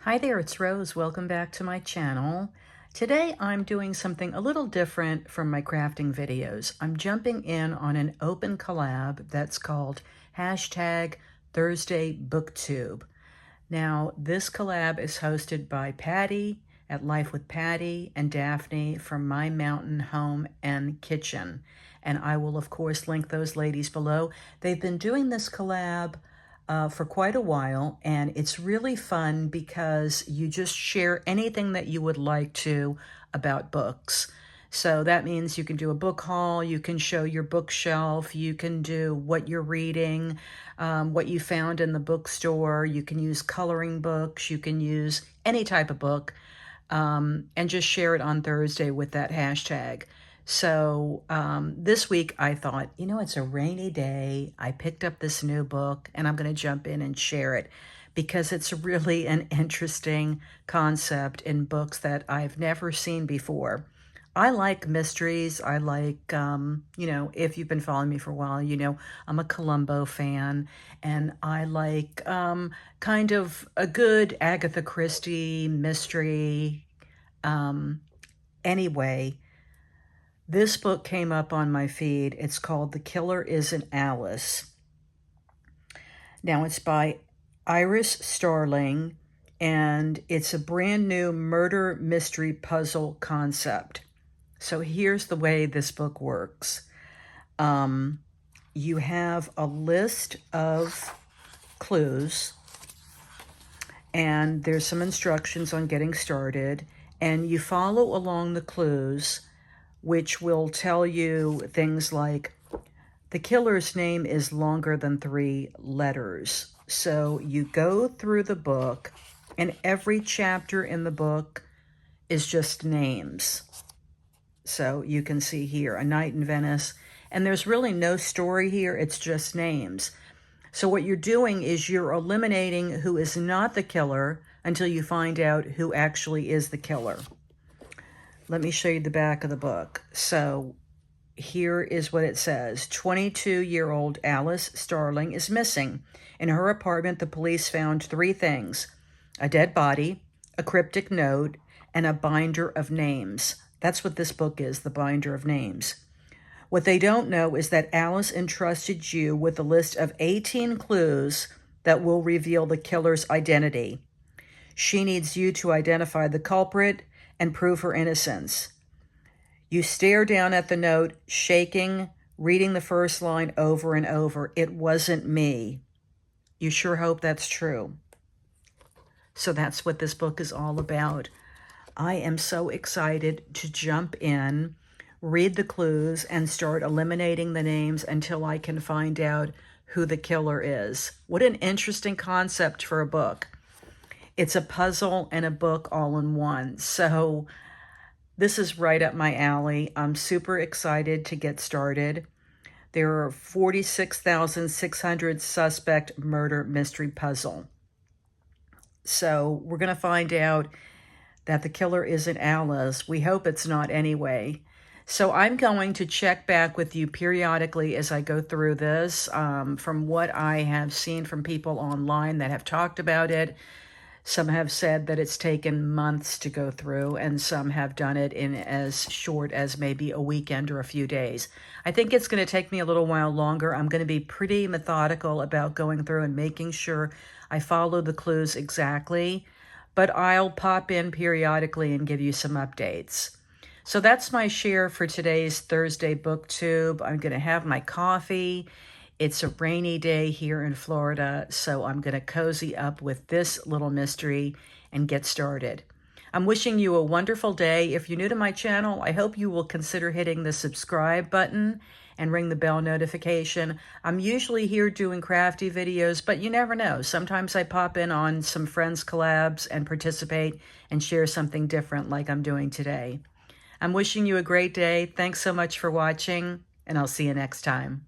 Hi there, it's Rose. Welcome back to my channel. Today I'm doing something a little different from my crafting videos. I'm jumping in on an open collab that's called #ThursdayBookTube. Now, this collab is hosted by Patty at Life with Patty and Daphne from My Mountain Home and Kitchen. And I will, of course, link those ladies below. They've been doing this collab for quite a while, and it's really fun because you just share anything that you would like to about books. So that means you can do a book haul, you can show your bookshelf, you can do what you're reading, what you found in the bookstore, you can use coloring books, you can use any type of book, and just share it on Thursday with that hashtag. So this week I thought, it's a rainy day. I picked up this new book and I'm going to jump in and share it because it's really an interesting concept in books that I've never seen before. I like mysteries. I like, if you've been following me for a while, I'm a Columbo fan, and I like kind of a good Agatha Christie mystery. Anyway, this book came up on my feed. It's called The Killer Isn't Alice. Now, it's by Iris Starling, and it's a brand new murder mystery puzzle concept. So here's the way this book works. You have a list of clues, and there's some instructions on getting started, and you follow along the clues, which will tell you things like the killer's name is longer than 3 letters. So you go through the book, and every chapter in the book is just names. So you can see here, A Night in Venice, and there's really no story here, it's just names. So what you're doing is you're eliminating who is not the killer until you find out who actually is the killer. Let me show you the back of the book. So here is what it says. 22-year-old Alice Starling is missing. In her apartment, the police found 3 things: a dead body, a cryptic note, and a binder of names. That's what this book is, the binder of names. What they don't know is that Alice entrusted you with a list of 18 clues that will reveal the killer's identity. She needs you to identify the culprit and prove her innocence. You stare down at the note, shaking, reading the first line over and over. It wasn't me. You sure hope that's true. So that's what this book is all about. I am so excited to jump in, read the clues, and start eliminating the names until I can find out who the killer is. What an interesting concept for a book. It's a puzzle and a book all in one. So this is right up my alley. I'm super excited to get started. There are 46,600 suspect murder mystery puzzle. So we're going to find out that the killer isn't Alice. We hope it's not anyway. So I'm going to check back with you periodically as I go through this. From what I have seen from people online that have talked about it, some have said that it's taken months to go through, and some have done it in as short as maybe a weekend or a few days. I think it's going to take me a little while longer. I'm going to be pretty methodical about going through and making sure I follow the clues exactly, but I'll pop in periodically and give you some updates. So that's my share for today's Thursday BookTube. I'm going to have my coffee. It's a rainy day here in Florida, so I'm going to cozy up with this little mystery and get started. I'm wishing you a wonderful day. If you're new to my channel, I hope you will consider hitting the subscribe button and ring the bell notification. I'm usually here doing crafty videos, but you never know. Sometimes I pop in on some friends' collabs and participate and share something different like I'm doing today. I'm wishing you a great day. Thanks so much for watching, and I'll see you next time.